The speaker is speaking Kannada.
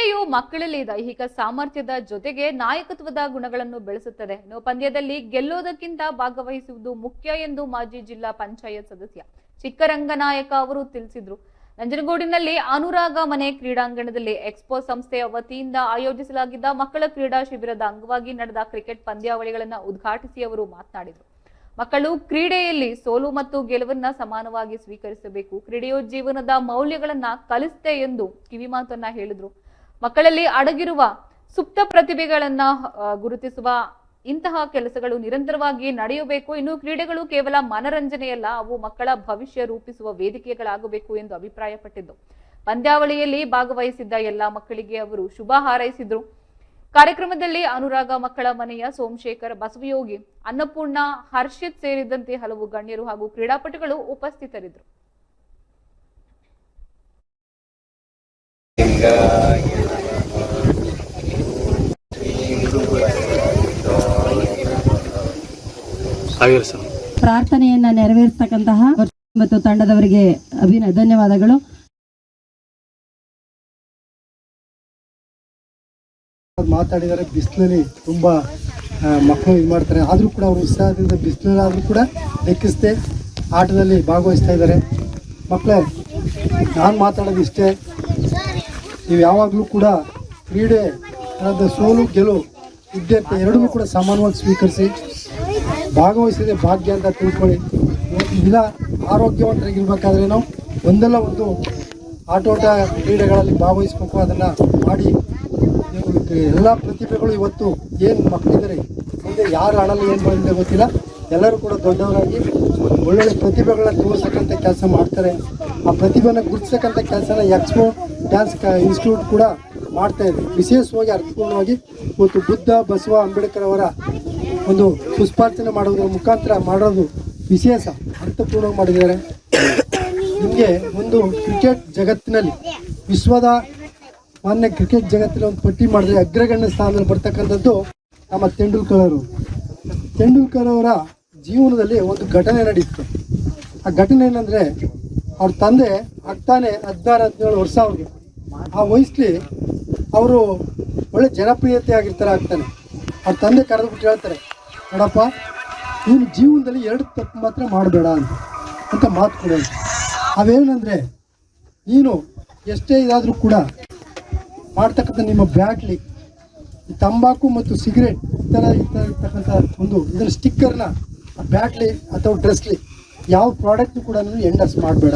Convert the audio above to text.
ಕ್ರೀಡೆಯು ಮಕ್ಕಳಲ್ಲಿ ದೈಹಿಕ ಸಾಮರ್ಥ್ಯದ ಜೊತೆಗೆ ನಾಯಕತ್ವದ ಗುಣಗಳನ್ನು ಬೆಳೆಸುತ್ತದೆ. ಇನ್ನು ಪಂದ್ಯದಲ್ಲಿ ಗೆಲ್ಲೋದಕ್ಕಿಂತ ಭಾಗವಹಿಸುವುದು ಮುಖ್ಯ ಎಂದು ಮಾಜಿ ಜಿಲ್ಲಾ ಪಂಚಾಯತ್ ಸದಸ್ಯ ಚಿಕ್ಕರಂಗನಾಯಕ ಅವರು ತಿಳಿಸಿದರು. ನಂಜನಗೂಡಿನಲ್ಲಿ ಅನುರಾಗ ಮನೆ ಕ್ರೀಡಾಂಗಣದಲ್ಲಿ ಎಕ್ಸ್ಪೋ ಸಂಸ್ಥೆಯ ವತಿಯಿಂದ ಆಯೋಜಿಸಲಾಗಿದ್ದ ಮಕ್ಕಳ ಕ್ರೀಡಾ ಶಿಬಿರದ ಅಂಗವಾಗಿ ನಡೆದ ಕ್ರಿಕೆಟ್ ಪಂದ್ಯಾವಳಿಗಳನ್ನು ಉದ್ಘಾಟಿಸಿ ಅವರು ಮಾತನಾಡಿದರು. ಮಕ್ಕಳು ಕ್ರೀಡೆಯಲ್ಲಿ ಸೋಲು ಮತ್ತು ಗೆಲುವನ್ನ ಸಮಾನವಾಗಿ ಸ್ವೀಕರಿಸಬೇಕು. ಕ್ರೀಡೆಯು ಜೀವನದ ಮೌಲ್ಯಗಳನ್ನ ಕಲಿಸುತ್ತೆ ಎಂದು ಕಿವಿಮಾತನ್ನ ಹೇಳಿದ್ರು. ಮಕ್ಕಳಲ್ಲಿ ಅಡಗಿರುವ ಸುಪ್ತ ಪ್ರತಿಭೆಗಳನ್ನ ಗುರುತಿಸುವ ಇಂತಹ ಕೆಲಸಗಳು ನಿರಂತರವಾಗಿ ನಡೆಯಬೇಕು. ಇನ್ನು ಕ್ರೀಡೆಗಳು ಕೇವಲ ಮನರಂಜನೆಯಲ್ಲ, ಅವು ಮಕ್ಕಳ ಭವಿಷ್ಯ ರೂಪಿಸುವ ವೇದಿಕೆಗಳಾಗಬೇಕು ಎಂದು ಅಭಿಪ್ರಾಯಪಟ್ಟಿದ್ದು. ಪಂದ್ಯಾವಳಿಯಲ್ಲಿ ಭಾಗವಹಿಸಿದ್ದ ಎಲ್ಲಾ ಮಕ್ಕಳಿಗೆ ಅವರು ಶುಭ ಹಾರೈಸಿದ್ರು. ಕಾರ್ಯಕ್ರಮದಲ್ಲಿ ಅನುರಾಗ ಮಕ್ಕಳ ಮನೆಯ ಸೋಮಶೇಖರ್, ಬಸವಯೋಗಿ, ಅನ್ನಪೂರ್ಣ, ಹರ್ಷಿತ್ ಸೇರಿದಂತೆ ಹಲವು ಗಣ್ಯರು ಹಾಗೂ ಕ್ರೀಡಾಪಟುಗಳು ಉಪಸ್ಥಿತರಿದ್ದರು. ಪ್ರಾರ್ಥನೆಯನ್ನ ನೆರವೇರಿಸತಕ್ಕಂತಹ ಮತ್ತು ತಂಡದವರಿಗೆ ಧನ್ಯವಾದಗಳು. ಮಾತಾಡಿದರೆ ಬಿಸಿಲಲ್ಲಿ ತುಂಬ ಮಕ್ಕಳು ಇದು ಮಾಡ್ತಾರೆ, ಆದರೂ ಕೂಡ ಅವರು ಉತ್ಸಾಹದಿಂದ ಬಿಸಿಲಲ್ಲಾದರೂ ಕೂಡ ಲೆಕ್ಕಿಸದೆ ಆಟದಲ್ಲಿ ಭಾಗವಹಿಸ್ತಾ ಇದ್ದಾರೆ. ಮಕ್ಕಳೇ, ನಾನು ಮಾತಾಡೋದು ಇಷ್ಟೇ, ನೀವು ಯಾವಾಗಲೂ ಕೂಡ ಕ್ರೀಡೆ ಅನ್ನೋದು ಸೋಲು ಗೆಲುವು ಇದ್ದೇ ಎರಡನ್ನೂ ಕೂಡ ಸಮಾನವಾಗಿ ಸ್ವೀಕರಿಸಿ ಭಾಗವಹಿಸಿದೆ ಭಾಗ್ಯ ಅಂತ ತಿಳ್ಕೊಳ್ಳಿ. ದಿನ ಆರೋಗ್ಯವಂತರಾಗಿರ್ಬೇಕಾದ್ರೆ ನಾವು ಒಂದಲ್ಲ ಒಂದು ಆಟೋಟ ಕ್ರೀಡೆಗಳಲ್ಲಿ ಭಾಗವಹಿಸಬೇಕು. ಅದನ್ನು ಮಾಡಿ ಎಲ್ಲ ಪ್ರತಿಭೆಗಳು ಇವತ್ತು ಏನು ಮಕ್ಕಳಿದ್ದಾರೆ, ಮುಂದೆ ಯಾರು ಆಡಲು ಏನು ಮಾಡಿದೆ ಗೊತ್ತಿಲ್ಲ, ಎಲ್ಲರೂ ಕೂಡ ದೊಡ್ಡವರಾಗಿ ಒಳ್ಳೊಳ್ಳೆ ಪ್ರತಿಭೆಗಳನ್ನ ತೋರಿಸಕ್ಕಂಥ ಕೆಲಸ ಮಾಡ್ತಾರೆ. ಆ ಪ್ರತಿಭೆನ ಗುರುತಿಸಕ್ಕಂಥ ಕೆಲಸನ ಎಕ್ಸ್ಪೋ ಡ್ಯಾನ್ಸ್ ಇನ್ಸ್ಟಿಟ್ಯೂಟ್ ಕೂಡ ಮಾಡ್ತಾ ಇದೆ. ವಿಶೇಷವಾಗಿ ಅರ್ಥಪೂರ್ಣವಾಗಿ ಇವತ್ತು ಬುದ್ಧ ಬಸವ ಅಂಬೇಡ್ಕರ್ ಅವರ ಒಂದು ಪುಷ್ಪಾರ್ಚನೆ ಮಾಡೋದ್ರ ಮುಖಾಂತರ ಮಾಡೋದು ವಿಶೇಷ ಅರ್ಥಪೂರ್ಣವಾಗಿ ಮಾಡಿದ್ದಾರೆ. ನಿಮಗೆ ಒಂದು ಕ್ರಿಕೆಟ್ ಜಗತ್ತಿನಲ್ಲಿ ವಿಶ್ವದ ಮಾನ್ಯ ಕ್ರಿಕೆಟ್ ಜಗತ್ತಿನ ಒಂದು ಪಟ್ಟಿ ಮಾಡಿದ್ರೆ ಅಗ್ರಗಣ್ಯ ಸ್ಥಾನದಲ್ಲಿ ಬರ್ತಕ್ಕಂಥದ್ದು ನಮ್ಮ ತೆಂಡೂಲ್ಕರ್ ಅವರ ಜೀವನದಲ್ಲಿ ಒಂದು ಘಟನೆ ನಡೆಯಿತು. ಆ ಘಟನೆ ಏನಂದರೆ, ಅವ್ರ ತಂದೆ ಆಗ್ತಾನೆ 16-17 ವರ್ಷ ಅವ್ರಿಗೆ. ಆ ವಯಸ್ಸಲ್ಲಿ ಅವರು ಒಳ್ಳೆ ಜನಪ್ರಿಯತೆ ಆಗಿರ್ತಾರೆ. ಆಗ್ತಾನೆ ಅವ್ರ ತಂದೆ ಕರೆದುಬಿಟ್ಟು ಹೇಳ್ತಾರೆ, ನೋಡಪ್ಪ, ನೀನು ಜೀವನದಲ್ಲಿ 2 ತಪ್ಪು ಮಾತ್ರ ಮಾಡಬೇಡ ಅಂತ ಮಾತು ಕೊಡೋದು. ಅವೇನಂದರೆ, ನೀನು ಎಷ್ಟೇ ಇದಾದರೂ ಕೂಡ ಮಾಡ್ತಕ್ಕಂಥ ನಿಮ್ಮ ಬ್ಯಾಟ್ಲಿ ತಂಬಾಕು ಮತ್ತು ಸಿಗರೇಟ್ ಈ ಥರ ಇರ್ತಕ್ಕಂಥ ಒಂದು ಇದರ ಸ್ಟಿಕ್ಕರ್ನ ಬ್ಯಾಟ್ಲಿ ಅಥವಾ ಡ್ರೆಸ್ಲಿ ಯಾವ ಪ್ರಾಡಕ್ಟ್ ಕೂಡ ನೀವು ಎಂಡರ್ಸ್ ಮಾಡಬೇಡ.